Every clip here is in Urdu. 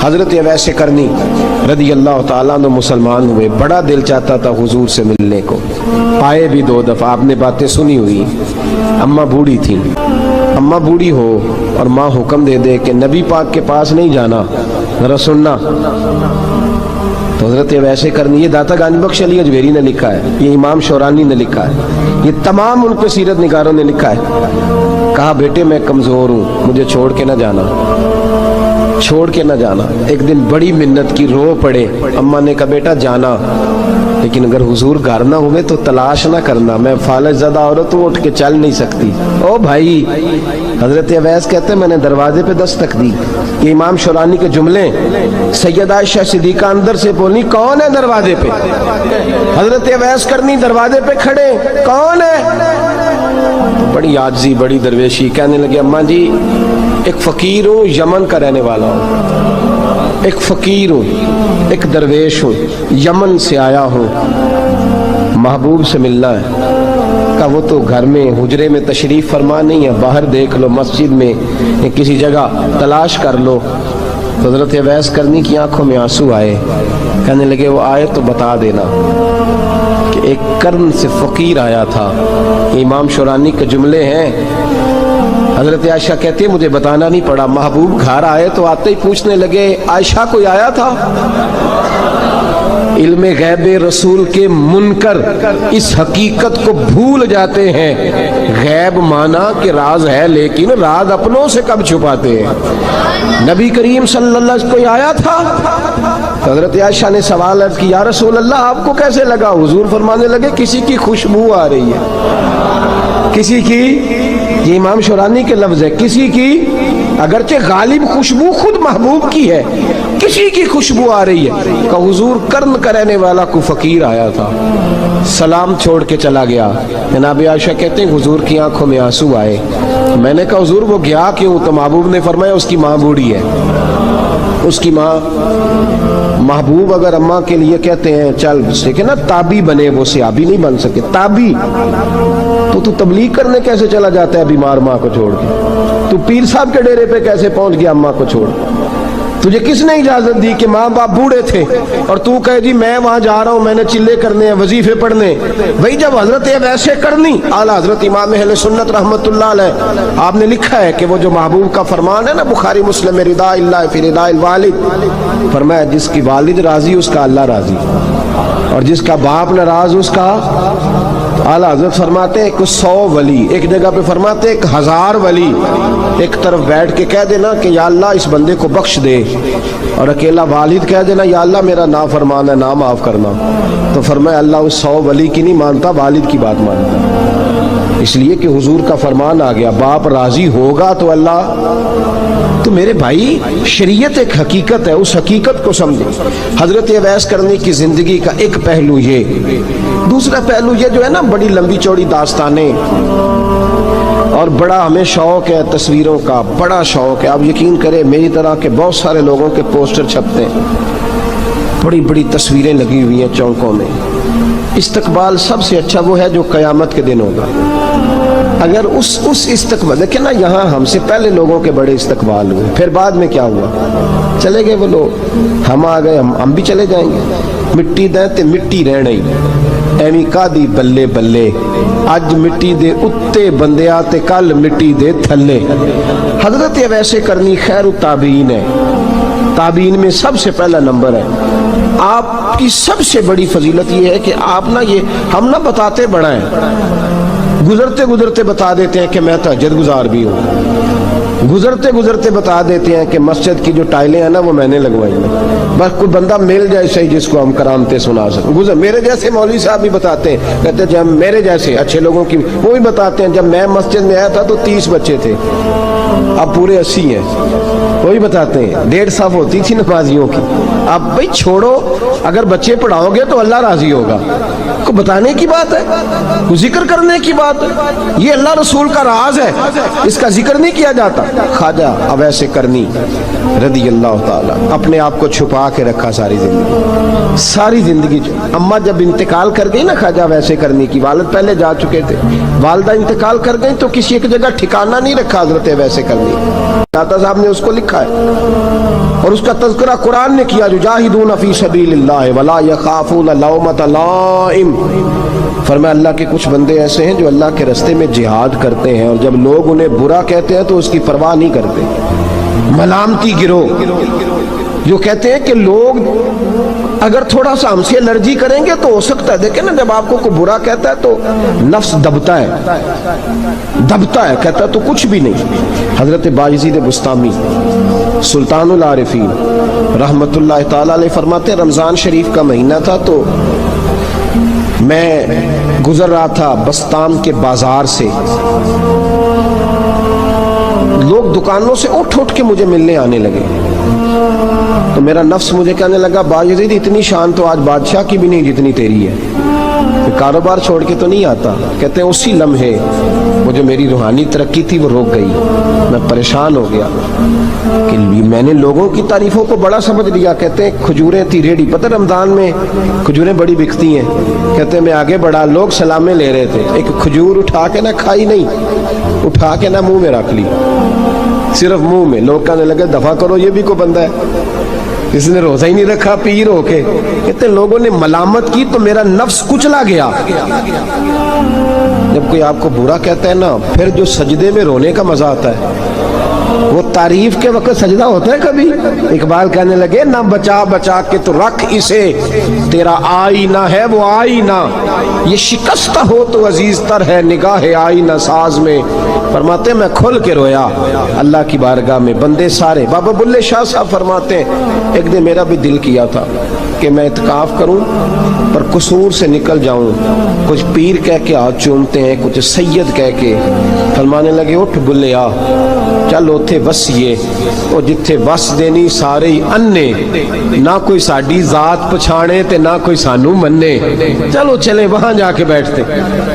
حضرت اویس کرنی رضی اللہ تعالیٰ عنہ مسلمان ہوئے، بڑا دل چاہتا تھا حضور سے ملنے کو، آئے بھی 2 دفعہ، آپ نے باتیں سنی ہوئی، اماں بوڑھی تھیں، اماں بوڑھی ہو اور ماں حکم دے دے کہ نبی پاک کے پاس نہیں جانا، ذرا سننا، تو حضرت اویس کرنی، یہ داتا گانج بخش علی اجمیری نے لکھا ہے، یہ امام شورانی نے لکھا ہے، یہ تمام ان کے سیرت نگاروں نے لکھا ہے، کہا بیٹے میں کمزور ہوں، مجھے چھوڑ کے نہ جانا، چھوڑ کے نہ جانا۔ ایک دن بڑی منت کی، رو پڑے، اماں نے کہا بیٹا جانا، لیکن اگر حضور گھر نہ ہوئے تو تلاش نہ کرنا، میں فالج زدہ عورت ہوں، اٹھ کے چل نہیں سکتی۔ او بھائی، حضرت اویس کہتے ہیں میں نے دروازے پہ دستک دی، یہ امام شورانی کے جملے، سیدہ عائشہ صدیقہ اندر سے بولی کون ہے دروازے پہ؟ حضرت اویس کرنی دروازے پہ کھڑے، کون ہے؟ بڑی عاجزی، بڑی درویشی، کہنے لگے اماں جی ایک فقیر ہوں، یمن کا رہنے والا ہوں، ایک فقیر ہوں، ایک درویش ہوں، یمن سے آیا ہوں، محبوب سے ملنا ہے۔ کہا وہ تو گھر میں حجرے میں تشریف فرما نہیں ہے، باہر دیکھ لو، مسجد میں کسی جگہ تلاش کر لو۔ تو حضرت اویس کرنی کی آنکھوں میں آنسو آئے، کہنے لگے وہ آئے تو بتا دینا کہ ایک کرن سے فقیر آیا تھا۔ امام شورانی کے جملے ہیں، حضرت عائشہ کہتی ہے مجھے بتانا نہیں پڑا، محبوب گھر آئے تو آتے ہی پوچھنے لگے عائشہ کوئی آیا تھا؟ علم غیب رسول کے منکر اس حقیقت کو بھول جاتے ہیں، غیب مانا کہ راز ہے لیکن راز اپنوں سے کب چھپاتے ہیں۔ نبی کریم صلی اللہ علیہ وسلم کوئی آیا تھا؟ حضرت عائشہ نے سوال عرض کی یا رسول اللہ آپ کو کیسے لگا؟ حضور فرمانے لگے کسی کی خوشبو آ رہی ہے، کسی کی، یہ امام شورانی کے لفظ ہے، کسی کی، اگرچہ غالب خوشبو خود محبوب کی ہے، کسی کی خوشبو آ رہی ہے۔ کہ حضور کرن کا رہنے والا کو فقیر آیا تھا، سلام چھوڑ کے چلا گیا۔ جناب عائشہ کہتے ہیں حضور کی آنکھوں میں آنسو آئے، میں نے کہا حضور وہ گیا کیوں؟ تو محبوب نے فرمایا اس کی ماں بوڑھی ہے، اس کی ماں، محبوب اگر اماں کے لیے کہتے ہیں چل دیکھیں نا تابی بنے، وہ صحابی نہیں بن سکے، تابی، تو تبلیغ کرنے کیسے چلا جاتا ہے بیمار ماں کو چھوڑ کے؟ تو پیر صاحب کے ڈیرے پہ کیسے پہنچ گیا اماں کو چھوڑ؟ تجھے کس نے اجازت دی کہ ماں باپ بوڑھے تھے اور تو کہے جی میں وہاں جا رہا ہوں، میں نے چلے کرنے ہیں، وظیفے پڑھنے؟ وہی جب حضرت اویس کرنی اعلیٰ حضرت امام اہل سنت رحمت اللہ علیہ، آپ نے لکھا ہے کہ وہ جو محبوب کا فرمان ہے نا بخاری مسلم میں، رضا اللہ فی رضا الوالد، فرمایا جس کی والد راضی اس کا اللہ راضی، اور جس کا باپ ناراض اس کا اعلیٰ حضرت فرماتے ہیں 100 ولی، ایک جگہ پہ فرماتے ہیں 1000 ولی ایک طرف بیٹھ کے کہہ دینا کہ یا اللہ اس بندے کو بخش دے، اور اکیلا والد کہہ دینا یا اللہ میرا نافرمان ہے نہ معاف کرنا، تو فرمایا اللہ اس 100 ولی کی نہیں مانتا، والد کی بات مانتا، اس لیے کہ حضور کا فرمان آ گیا باپ راضی ہوگا تو اللہ۔ تو میرے بھائی شریعت ایک حقیقت ہے، اس حقیقت کو سمجھیں۔ حضرت اویس کرنی کی زندگی کا ایک پہلو یہ، دوسرا پہلو یہ جو ہے نا بڑی لمبی چوڑی داستانیں، اور بڑا ہمیں شوق ہے تصویروں کا، بڑا شوق ہے، آپ یقین کریں میری طرح کے بہت سارے لوگوں کے پوسٹر چھپتے ہیں، بڑی بڑی تصویریں لگی ہوئی ہیں چوکوں میں۔ استقبال سب سے اچھا وہ ہے جو قیامت کے دن ہوگا، اگر اس استقبال، دیکھیں نا یہاں ہم سے پہلے لوگوں کے بڑے استقبال ہوئے، پھر بعد میں کیا ہوا؟ چلے گئے وہ لوگ، ہم آ گئے، ہم بھی چلے جائیں گے۔ مٹی دیں تے مٹی رہنا ہی، ایویں کادی بلے بلے، اج مٹی دے اتے بندیا تے کل مٹی دے تھلے۔ حضرت اویس کرنی خیر التابعین ہے، تابعین میں سب سے پہلا نمبر ہے۔ آپ کی سب سے بڑی فضیلت یہ ہے کہ آپ نا، یہ ہم نہ بتاتے بڑا ہیں، گزرتے گزرتے بتا دیتے ہیں کہ میں تہجد گزار بھی ہوں، گزرتے گزرتے بتا دیتے ہیں کہ مسجد کی جو ٹائلیں ہیں نا وہ میں نے لگوائی ہیں، بس کوئی بندہ مل جائے صحیح جس کو ہم کرامتیں سنا سکیں۔ میرے جیسے مولوی صاحب بھی بتاتے ہیں، کہتے ہیں جب میرے جیسے اچھے لوگوں کی وہ بھی بتاتے ہیں، جب میں مسجد میں آیا تھا تو 30 بچے تھے، اب پورے 80 ہیں، وہی بتاتے ہیں 150 ہوتی تھی نمازیوں کی۔ اب بھائی چھوڑو، اگر بچے پڑھاؤ گے تو اللہ راضی ہوگا، کو بتانے کی بات ہے، کو ذکر کرنے کی بات ہے، یہ اللہ رسول کا راز ہے، اس کا ذکر نہیں کیا جاتا۔ خواجہ اویس کرنی رضی اللہ تعالیٰ, اپنے آپ کو چھپا کے رکھا ساری زندگی. اماں جب انتقال کر گئی نا خواجہ ویسے کرنے کی, والد پہلے جا چکے تھے, والدہ انتقال کر گئی تو کسی ایک جگہ ٹھکانہ نہیں رکھا حضرت ویسے کرنی. داتا صاحب نے اس کو لکھا ہے اور اس کا تذکرہ قرآن نے کیا, یجاہدون فی سبیل اللہ ولا یخافون لومۃ لائم. فرمایا اللہ کے کچھ بندے ایسے ہیں جو اللہ کے راستے میں جہاد کرتے ہیں اور جب لوگ انہیں برا کہتے ہیں تو اس کی پرواہ نہیں کرتے. ملامتی گروہ جو کہتے ہیں کہ لوگ اگر تھوڑا سا ہم سے الرجی کریں گے تو ہو سکتا ہے, دیکھیں نا جب آپ کو کوئی برا کہتا ہے تو نفس دبتا ہے, کہتا ہے تو کچھ بھی نہیں. حضرت بایزید بسطامی سلطان العارفین رحمت اللہ تعالی علیہ فرماتے ہیں رمضان شریف کا مہینہ تھا تو میں گزر رہا تھا بستان کے بازار سے, لوگ دکانوں سے اٹھ کے مجھے ملنے آنے لگے تو میرا نفس مجھے کہنے لگا بایزید اتنی شان تو آج بادشاہ کی بھی نہیں جتنی تیری ہے. کاروبار چھوڑ کے تو نہیں آتا. کہتے ہیں اسی لمحے وہ جو میری روحانی ترقی تھی وہ رک گئی. میں پریشان ہو گیا کہ میں نے لوگوں کی تعریفوں کو بڑا سمجھ لیا. کہتے ہیں کھجوریں تھی ریڈی, پتہ رمضان میں کھجوریں بڑی بکتی ہیں. کہتے ہیں میں آگے بڑھا, لوگ سلامیں لے رہے تھے, ایک کھجور اٹھا کے نہ کھائی نہیں, اٹھا کے نہ منہ میں رکھ لی, صرف منہ میں. لوگ کہنے لگے دفع کرو, یہ بھی کوئی بندہ ہے اس نے روزہ ہی نہیں رکھا پیر ہو کے. کہتے لوگوں نے ملامت کی تو میرا نفس کچلا گیا. جب کوئی آپ کو برا کہتا ہے نا, پھر جو سجدے میں رونے کا مزہ آتا ہے وہ تعریف کے وقت سجدہ ہوتا ہے کبھی. اقبال کہنے لگے نہ بچا بچا کے تو رکھ اسے, تیرا آئینہ ہے وہ آئینہ, یہ شکستہ ہو تو عزیز تر ہے نگاہ آئینہ ساز میں. فرماتے میں کھل کے رویا اللہ کی بارگاہ میں. بندے سارے, بابا بلے شاہ صاحب فرماتے ہیں ایک دن میرا بھی دل کیا تھا کہ میں اعتکاف کروں پر قصور سے نکل جاؤں. کچھ پیر کہہ کے ہاتھ چومتے ہیں, کچھ سید کہہ کے. فرمانے لگے اٹھ بلے آ, چل اوتھے وسیے او جتھے وس دینی سارے ہی انے, نہ کوئی ساڈی ذات پچھانے تے نہ کوئی سانو مننے, چلو چلے وہاں جا کے بیٹھتے.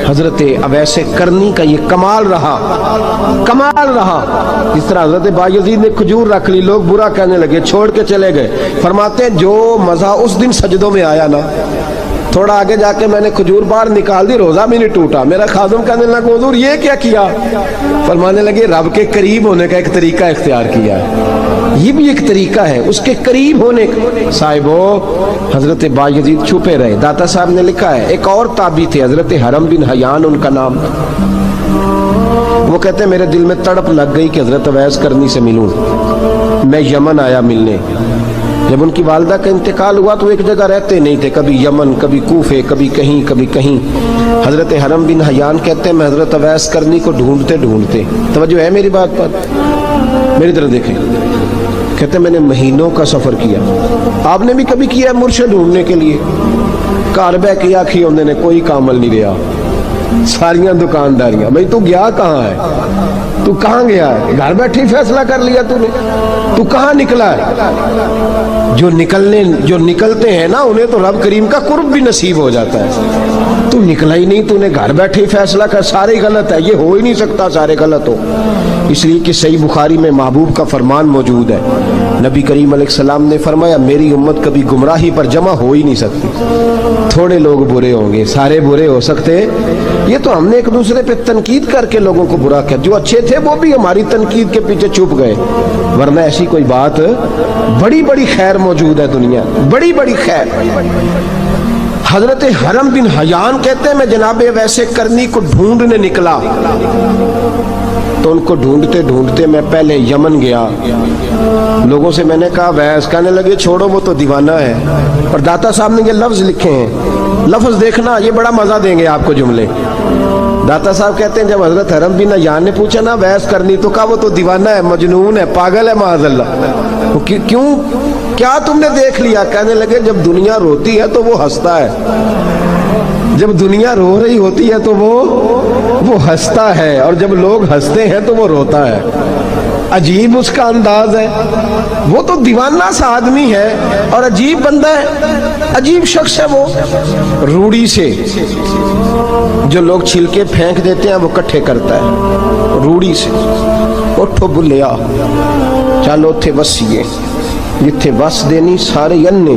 حضرت اویس کرنی کا یہ کمال رہا. جس طرح حضرت بایزید نے کھجور رکھ لی, لوگ برا کہنے لگے, چھوڑ کے چلے گئے. فرماتے ہیں جو مزہ اس دن سجدوں میں آیا نا, تھوڑا آگے جا کے میں نے کھجور باہر نکال دی, روزہ بھی نہیں ٹوٹا. میرا خادم کہنے لگا حضور یہ کیا کیا؟ فرمانے لگے رب کے قریب ہونے کا ایک طریقہ اختیار کیا ہے, یہ بھی ایک طریقہ ہے اس کے قریب ہونے کا. صاحبو حضرت بایزید چھپے رہے. داتا صاحب نے لکھا ہے ایک اور تابعی تھے حضرت حرم بن حیان ان کا نام. وہ کہتے ہیں میرے دل میں تڑپ لگ گئی کہ حضرت اویس کرنی سے ملوں. میں یمن آیا ملنے. جب ان کی والدہ کا انتقال ہوا تو ایک جگہ رہتے نہیں تھے, کبھی یمن, کبھی کوفے, کبھی کہیں. حضرت حرم بن حیان کہتے ہیں میں حضرت اویس کرنی کو ڈھونڈتے, توجہ ہے میری بات پر, میری طرف دیکھیں. کہتے ہیں میں نے مہینوں کا سفر کیا. آپ نے بھی کبھی کیا ہے مرشد ڈھونڈنے کے لیے؟ گھر بہ کے آکھی ہوندے نے کوئی کامل نہیں رہا, ساریاں دکانداریاں. بھئی تو گیا کہاں ہے, تو کہاں گیا ہے؟ گھر بیٹھے فیصلہ کر لیا تو نے, تو کہاں نکلا ہے؟ جو نکلتے ہیں نا انہیں تو رب کریم کا قرب بھی نصیب ہو جاتا ہے. تو نکلا ہی نہیں, تو نے گھر بیٹھے فیصلہ کر, سارے غلط ہے. یہ ہو ہی نہیں سکتا سارے غلط ہو, اس لیے کہ صحیح بخاری میں محبوب کا فرمان موجود ہے. نبی کریم علیہ السلام نے فرمایا میری امت کبھی گمراہی پر جمع ہو ہی نہیں سکتی. تھوڑے لوگ برے ہوں گے, سارے برے ہو سکتے. یہ تو ہم نے ایک دوسرے پہ تنقید کر کے لوگوں کو برا کیا, جو اچھے تھے وہ بھی ہماری تنقید کے پیچھے چھپ گئے, ورنہ ایسی کوئی بات, بڑی خیر موجود ہے دنیا, بڑی خیر. حضرت حرم بن حیان کہتے ہیں میں جناب ویسے کرنی کو ڈھونڈنے نکلا تو ان کو ڈھونڈتے میں پہلے یمن گیا. لوگوں سے میں نے کہا ویس, کہنے لگے چھوڑو وہ تو دیوانہ ہے. اور داتا صاحب نے یہ لفظ لکھے ہیں, لفظ دیکھنا یہ بڑا مزہ دیں گے آپ کو جملے. داتا صاحب کہتے ہیں جب حضرت حرم بن حیان نے پوچھا نا ویس کرنی, تو کہا وہ تو دیوانہ ہے, مجنون ہے, پاگل ہے معاذ اللہ. کیوں, کیا تم نے دیکھ لیا؟ کہنے لگے جب دنیا روتی ہے تو وہ ہنستا ہے, جب دنیا رو رہی ہوتی ہے تو وہ ہنستا ہے, اور جب لوگ ہنستے ہیں تو وہ روتا ہے. عجیب اس کا انداز ہے. وہ تو دیوانہ سا آدمی ہے اور عجیب بندہ ہے, عجیب شخص ہے. وہ روڑی سے جو لوگ چھلکے پھینک دیتے ہیں وہ کٹھے کرتا ہے, روڑی سے. اٹھو بلیا, ਚੱਲ ਉੱਥੇ ਵਸੀਏ ਜਿੱਥੇ ਵਸਦੇ ਨਹੀਂ ਸਾਰੇ ਅੰਨੇ,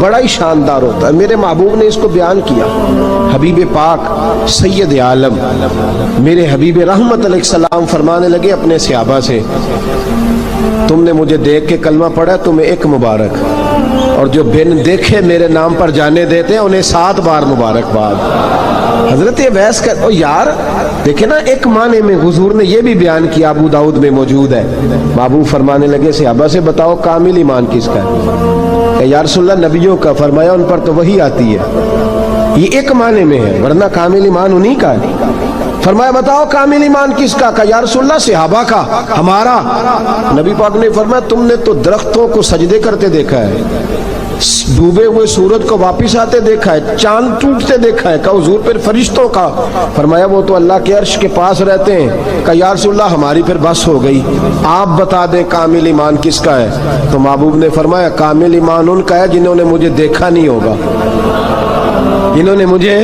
بڑا ہی شاندار ہوتا ہے۔ میرے محبوب نے اس کو بیان کیا، حبیب پاک سید عالم میرے حبیب رحمت علیہ السلام فرمانے لگے اپنے صحابہ سے، تم نے مجھے دیکھ کے کلمہ پڑھا، تمہیں ایک مبارک، اور جو بن دیکھے میرے نام پر جانے دیتے ہیں انہیں 7 بار مبارکباد۔ حضرت اویس کا یار دیکھیں نا، ایک معنی میں حضور نے یہ بھی بیان کیا، ابو داؤد میں موجود ہے۔ محبوب فرمانے لگے صحابہ سے، بتاؤ کامل ایمان کس کا ہے؟ کہ یا رسول اللہ نبیوں کا۔ فرمایا ان پر تو وہی آتی ہے، یہ ایک معنی میں ہے، ورنہ کامل ایمان انہی کا ہے۔ فرمایا بتاؤ کامل ایمان کس کا؟ کہ یا رسول اللہ صحابہ کا، ہمارا۔ نبی پاک نے فرمایا تم نے تو درختوں کو سجدے کرتے دیکھا ہے، ڈوبے ہوئے سورج کو واپس آتے دیکھا ہے، چاند ٹوٹتے دیکھا ہے۔ کہا حضور پھر فرشتوں کا؟ فرمایا وہ تو اللہ کے عرش کے پاس رہتے ہیں۔ کہا یا رسول اللہ ہماری پھر بس ہو گئی، آپ بتا دیں کامل ایمان کس کا ہے؟ تو محبوب نے فرمایا کامل ایمان ان کا ہے جنہوں نے مجھے دیکھا نہیں ہوگا، جنہوں نے مجھے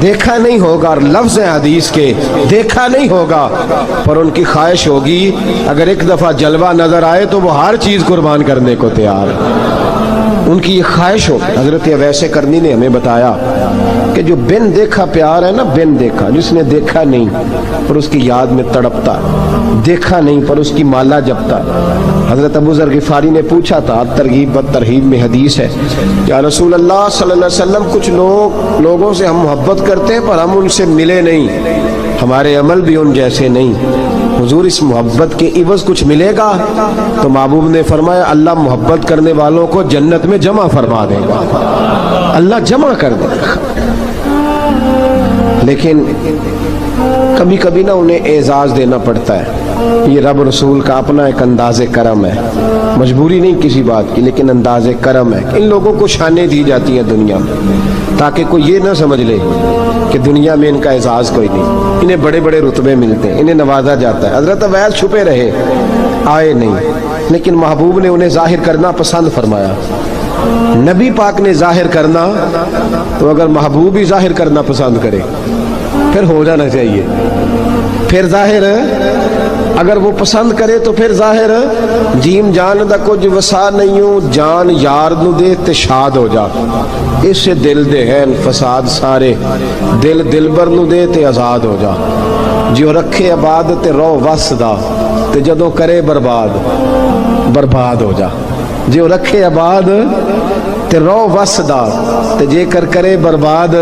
دیکھا نہیں ہوگا، اور لفظ ہیں حدیث کے، دیکھا نہیں ہوگا پر ان کی خواہش ہوگی اگر ایک دفعہ جلوہ نظر آئے تو وہ ہر چیز قربان کرنے کو تیار ہے، ان کی یہ خواہش ہو۔ حضرت اویس کرنی نے ہمیں بتایا کہ جو بن دیکھا پیار ہے نا، بن دیکھا، جس نے دیکھا نہیں پر اس کی یاد میں تڑپتا، دیکھا نہیں پر اس کی مالا جپتا۔ حضرت ابو ذر غفاری نے پوچھا تھا، ترغیب و ترہیب میں حدیث ہے، یا رسول اللہ صلی اللہ علیہ وسلم کچھ لوگوں سے ہم محبت کرتے ہیں پر ہم ان سے ملے نہیں، ہمارے عمل بھی ان جیسے نہیں، حضور اس محبت کے عوض کچھ ملے گا؟ تو محبوب نے فرمایا اللہ محبت کرنے والوں کو جنت میں جمع فرما دے گا، اللہ جمع کر دے گا۔ لیکن کبھی کبھی نا انہیں اعزاز دینا پڑتا ہے، یہ رب رسول کا اپنا ایک انداز کرم ہے، مجبوری نہیں کسی بات کی، لیکن انداز کرم ہے۔ ان لوگوں کو شانیں دی جاتی ہیں دنیا میں تاکہ کوئی یہ نہ سمجھ لے کہ دنیا میں ان کا اعزاز کوئی نہیں، انہیں بڑے بڑے رتبے ملتے ہیں، انہیں نوازا جاتا ہے۔ حضرت اویس چھپے رہے، آئے نہیں، لیکن محبوب نے انہیں ظاہر کرنا پسند فرمایا۔ نبی پاک نے ظاہر کرنا تو اگر محبوب ہی ظاہر کرنا پسند کرے پھر ہو جانا چاہیے، پھر ظاہر اگر وہ پسند کرے تو پھر ظاہر جیم جان دا کچھ وسا نہیں ہوں، جان یار نو دے تے شاد ہو جا، اس سے دل دے ہیں فساد سارے، دل دلبر نو دے تے آزاد ہو جا، جو رکھے آباد تے رو وس دا تے جدوں کرے برباد برباد ہو جا، جو رکھے آباد تے رو وس دا تے جے کر کرے برباد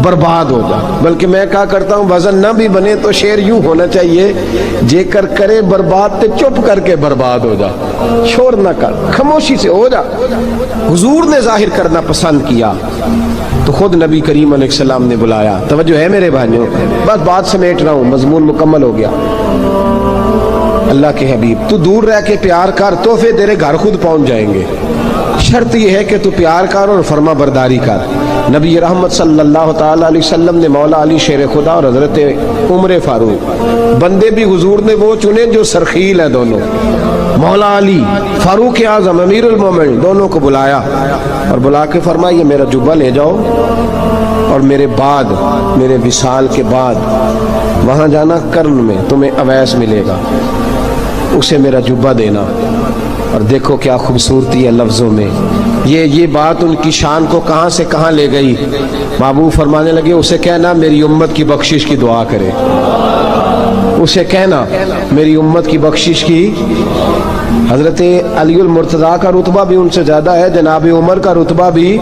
برباد ہو جا۔ بلکہ میں کہا کرتا ہوں وزن نہ بھی بنے تو شعر یوں ہونا چاہیے، جے کر کرے برباد تے چپ کر کے برباد ہو جا، شور نہ کر، خاموشی سے ہو جا۔ حضور نے ظاہر کرنا پسند کیا تو خود نبی کریم علیہ السلام نے بلایا۔ توجہ ہے میرے بھائیوں، بس بات سمیٹ رہا ہوں، مضمون مکمل ہو گیا۔ اللہ کے حبیب تو دور رہ کے پیار کر، تحفے تیرے گھر خود پہنچ جائیں گے، شرط یہ ہے کہ تو پیار کر اور فرما برداری کر۔ نبی رحمت صلی اللہ تعالی علیہ وسلم نے مولا علی شیر خدا اور حضرت عمر فاروق، بندے بھی حضور نے وہ چنے جو سرخیل ہیں دونوں، مولا علی فاروق اعظم امیر المومنین، دونوں کو بلایا اور بلا کے فرمایا یہ میرا جبہ لے جاؤ اور میرے بعد، میرے وصال کے بعد وہاں جانا کرن میں تمہیں اویس ملے گا، اسے میرا جبہ دینا۔ اور دیکھو کیا خوبصورتی ہے لفظوں میں، یہ بات ان کی شان کو کہاں سے کہاں لے گئی۔ محبوب فرمانے لگے اسے کہنا میری امت کی بخشش کی دعا کرے، اسے کہنا میری امت کی بخشش کی۔ حضرت علی المرتضیٰ کا رتبہ بھی ان سے زیادہ ہے، جناب عمر کا رتبہ بھی،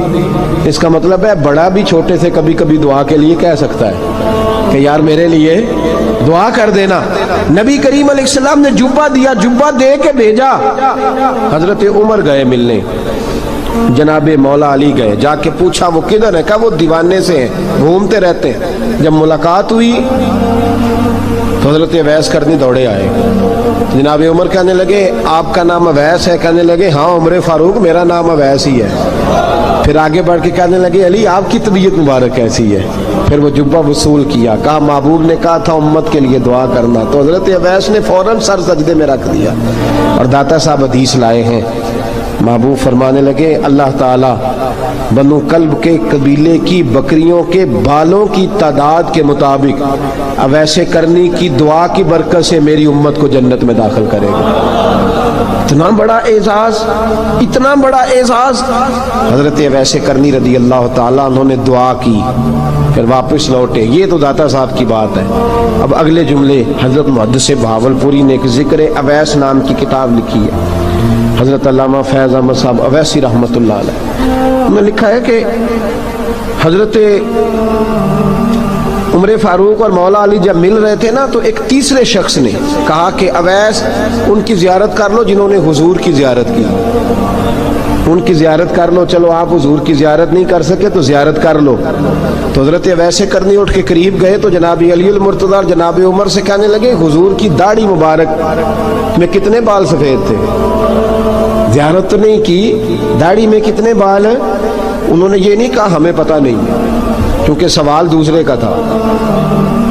اس کا مطلب ہے بڑا بھی چھوٹے سے کبھی کبھی دعا کے لیے کہہ سکتا ہے کہ یار میرے لیے دعا کر دینا۔ نبی کریم علیہ السلام نے جبہ دیا، جبہ دے کے بھیجا۔ حضرت عمر گئے ملنے، جناب مولا علی گئے، جا کے پوچھا وہ کدھر ہے؟ کہا وہ دیوانے سے ہیں، گھومتے رہتے ہیں۔ جب ملاقات ہوئی تو حضرت اویس کرنی دوڑے آئے، جناب عمر کہنے لگے آپ کا نام اویس ہے؟ کہنے لگے ہاں عمر فاروق میرا نام اویس ہی ہے۔ پھر آگے بڑھ کے کہنے لگے علی آپ کی طبیعت مبارک کیسی ہے؟ پھر وہ جبہ وصول کیا، کہا محبوب نے کہا تھا امت کے لیے دعا کرنا، تو حضرت اویس نے فوراً سر سجدے میں رکھ دیا۔ اور داتا صاحب حدیث لائے ہیں، محبوب فرمانے لگے اللہ تعالیٰ بنو کلب کے قبیلے کی بکریوں کے بالوں کی تعداد کے مطابق اویس کرنی کی دعا کی برکت سے میری امت کو جنت میں داخل کرے گا۔ اتنا بڑا اعزاز، اتنا اعزاز حضرت اویس کرنی رضی اللہ تعالیٰ انہوں نے دعا کی، پھر واپس لوٹے. یہ تو داتا صاحب کی بات ہے. اب اگلے جملے حضرت محدث بہاولپوری نے ایک ذکر اویس نام کی کتاب لکھی ہے، حضرت علامہ فیض احمد صاحب اویسی رحمۃ اللہ علیہ. انہوں نے لکھا ہے کہ حضرت عمر فاروق اور مولا علی جب مل رہے تھے نا تو ایک تیسرے شخص نے کہا کہ اویس ان کی زیارت کر لو جنہوں نے حضور کی زیارت کی، ان کی زیارت کر لو. چلو آپ حضور کی زیارت نہیں کر سکے تو زیارت کر لو. تو حضرت اویس کرنی اٹھ کے قریب گئے تو جناب علی المرتضیٰ اور جناب عمر سے کہنے لگے حضور کی داڑھی مبارک میں کتنے بال سفید تھے؟ زیارت تو نہیں کی، داڑھی میں کتنے بال ہیں؟ انہوں نے یہ نہیں کہا ہمیں پتہ نہیں، کیونکہ سوال دوسرے کا تھا.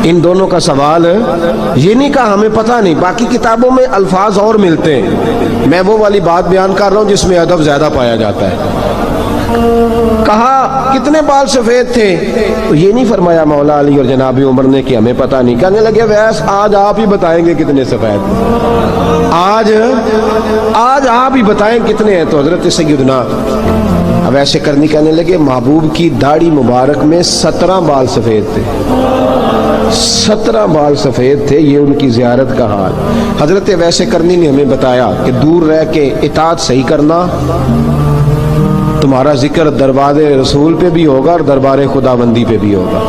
ان دونوں کا سوال یہ نہیں کہا ہمیں پتہ نہیں. باقی کتابوں میں الفاظ اور ملتے ہیں، میں وہ والی بات بیان کر رہا ہوں جس میں ادب زیادہ پایا جاتا ہے. کہا کتنے بال سفید تھے؟ تو یہ نہیں فرمایا مولا علی اور جناب عمر نے کہ ہمیں پتہ نہیں. کہنے لگے ویس آج آپ ہی بتائیں گے کتنے سفید تھے، آج آپ ہی بتائیں کتنے ہیں. تو حضرت سیدنا اویس کرنی کہنے لگے محبوب کی داڑھی مبارک میں 17 بال سفید تھے، 17 بال سفید تھے. یہ ان کی زیارت کا حال. حضرت اویس کرنی نے ہمیں بتایا کہ دور رہ کے اطاعت صحیح کرنا، تمہارا ذکر دربار رسول پہ بھی ہوگا اور دربار خداوندی پہ بھی ہوگا.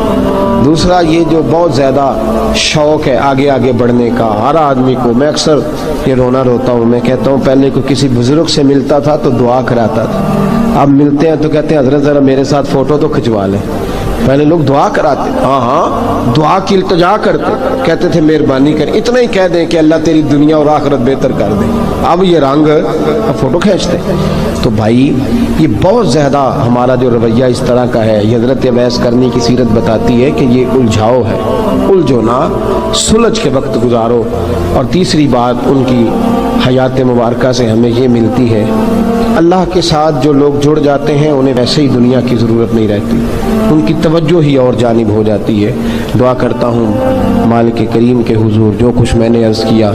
دوسرا یہ جو بہت زیادہ شوق ہے آگے آگے بڑھنے کا ہر آدمی کو، میں اکثر یہ رونا روتا ہوں. میں کہتا ہوں پہلے کو کسی بزرگ سے ملتا تھا تو دعا کراتا تھا، اب ملتے ہیں تو کہتے ہیں حضرت ذرا میرے ساتھ فوٹو تو کھنچوا لیں. پہلے لوگ دعا کراتے، ہاں دعا کی التجا کرتے، کہتے تھے مہربانی کر، اتنا ہی کہہ دیں کہ اللہ تیری دنیا اور آخرت بہتر کر دے. اب یہ رنگ اب فوٹو کھینچتے. تو بھائی یہ بہت زیادہ ہمارا جو رویہ اس طرح کا ہے. یہ حضرت اویس کرنی کی سیرت بتاتی ہے کہ یہ الجھاؤ ہے، الجھو نہ، سلجھ کے وقت گزارو. اور تیسری بات ان کی حیات مبارکہ سے ہمیں یہ ملتی ہے، اللہ کے ساتھ جو لوگ جڑ جاتے ہیں انہیں ویسے ہی دنیا کی ضرورت نہیں رہتی، ان کی توجہ ہی اور جانب ہو جاتی ہے. دعا کرتا ہوں مالک کریم کے حضور جو کچھ میں نے عرض کیا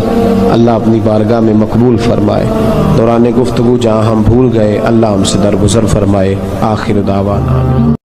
اللہ اپنی بارگاہ میں مقبول فرمائے. دوران گفتگو جہاں ہم بھول گئے اللہ ہم سے درگزر فرمائے. آخر دعوانا